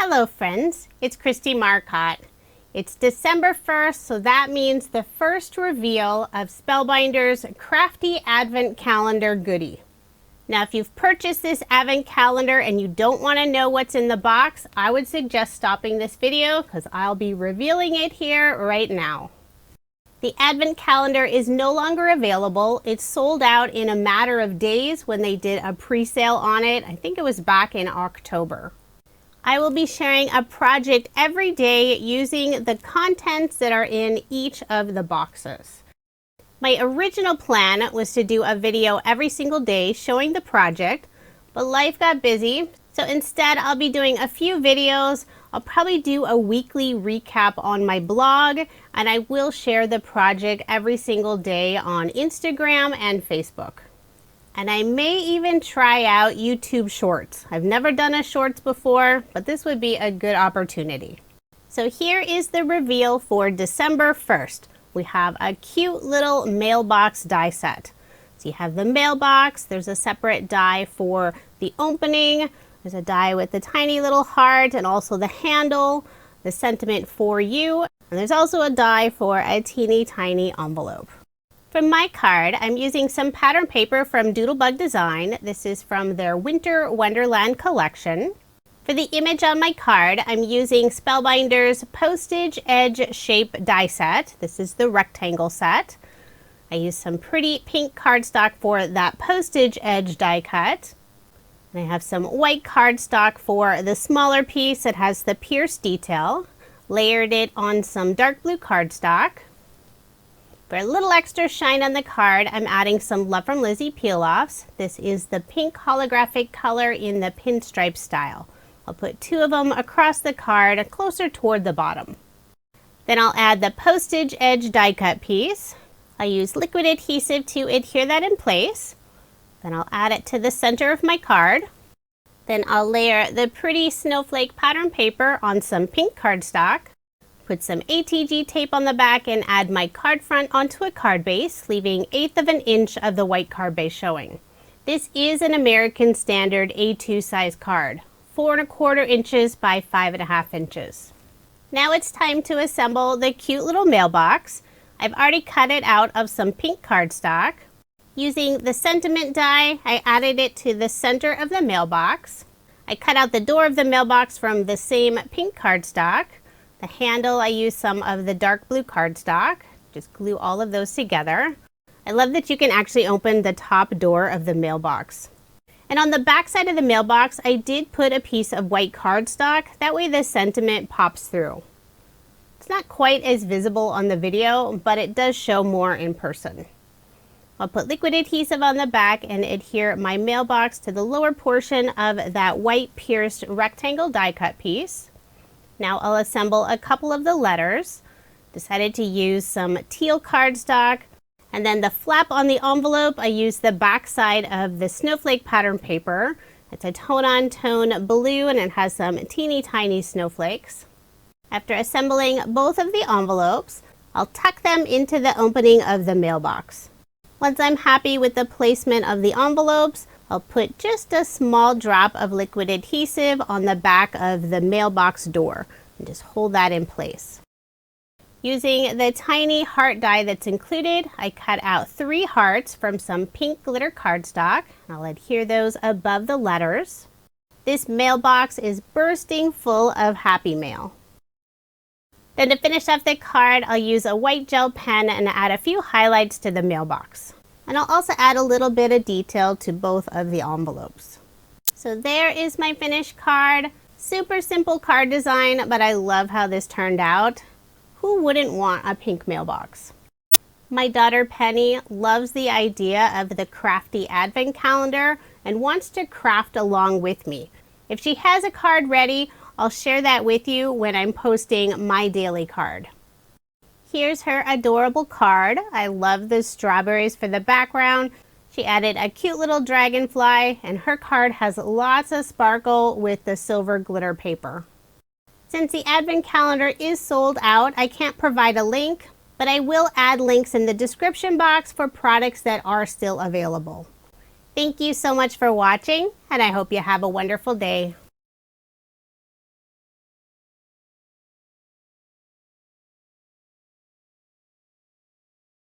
Hello friends, it's Kristie Marcotte. It's December 1st, so that means the first reveal of Spellbinders Crafty Advent Calendar goodie. Now if you've purchased this Advent Calendar and you don't want to know what's in the box, I would suggest stopping this video because I'll be revealing it here right now. The Advent Calendar is no longer available. It's sold out in a matter of days when they did a pre-sale on it. I think it was back in October. I will be sharing a project every day using the contents that are in each of the boxes. My original plan was to do a video every single day showing the project, but life got busy, so instead I'll be doing a few videos. I'll probably do a weekly recap on my blog, and I will share the project every single day on Instagram and Facebook. And I may even try out YouTube Shorts. I've never done a Shorts before, but this would be a good opportunity. So here is the reveal for December 1st. We have a cute little mailbox die set. So you have the mailbox, there's a separate die for the opening, there's a die with the tiny little heart and also the handle, the sentiment for you, and there's also a die for a teeny tiny envelope. For my card, I'm using some pattern paper from Doodlebug Design. This is from their Winter Wonderland collection. For the image on my card, I'm using Spellbinders Postage Edge Shape die set. This is the rectangle set. I used some pretty pink cardstock for that postage edge die cut. And I have some white cardstock for the smaller piece that has the pierced detail. Layered it on some dark blue cardstock. For a little extra shine on the card, I'm adding some Love from Lizi peel-offs. This is the pink holographic color in the pinstripe style. I'll put two of them across the card, closer toward the bottom. Then I'll add the postage edge die cut piece. I use liquid adhesive to adhere that in place. Then I'll add it to the center of my card. Then I'll layer the pretty snowflake pattern paper on some pink cardstock. Put some ATG tape on the back and add my card front onto a card base, leaving 1/8 of an inch of the white card base showing. This is an American Standard A2 size card, 4 1/4 inches by 5 1/2 inches. Now it's time to assemble the cute little mailbox. I've already cut it out of some pink cardstock. Using the sentiment die, I added it to the center of the mailbox. I cut out the door of the mailbox from the same pink cardstock. The handle, I used some of the dark blue cardstock. Just glue all of those together. I love that you can actually open the top door of the mailbox. And on the back side of the mailbox, I did put a piece of white cardstock. That way the sentiment pops through. It's not quite as visible on the video, but it does show more in person. I'll put liquid adhesive on the back and adhere my mailbox to the lower portion of that white pierced rectangle die cut piece. Now I'll assemble a couple of the letters. Decided to use some teal cardstock, and then the flap on the envelope, I used the back side of the snowflake pattern paper. It's a tone-on-tone blue and it has some teeny tiny snowflakes. After assembling both of the envelopes, I'll tuck them into the opening of the mailbox. Once I'm happy with the placement of the envelopes, I'll put just a small drop of liquid adhesive on the back of the mailbox door and just hold that in place. Using the tiny heart die that's included, I cut out 3 hearts from some pink glitter cardstock. I'll adhere those above the letters. This mailbox is bursting full of happy mail. Then to finish off the card, I'll use a white gel pen and add a few highlights to the mailbox. And I'll also add a little bit of detail to both of the envelopes. So there is my finished card. Super simple card design, but I love how this turned out. Who wouldn't want a pink mailbox? My daughter Penny loves the idea of the Crafty Advent Calendar and wants to craft along with me. If she has a card ready, I'll share that with you when I'm posting my daily card. Here's her adorable card. I love the strawberries for the background. She added a cute little dragonfly, and her card has lots of sparkle with the silver glitter paper. Since the Advent Calendar is sold out, I can't provide a link, but I will add links in the description box for products that are still available. Thank you so much for watching, and I hope you have a wonderful day.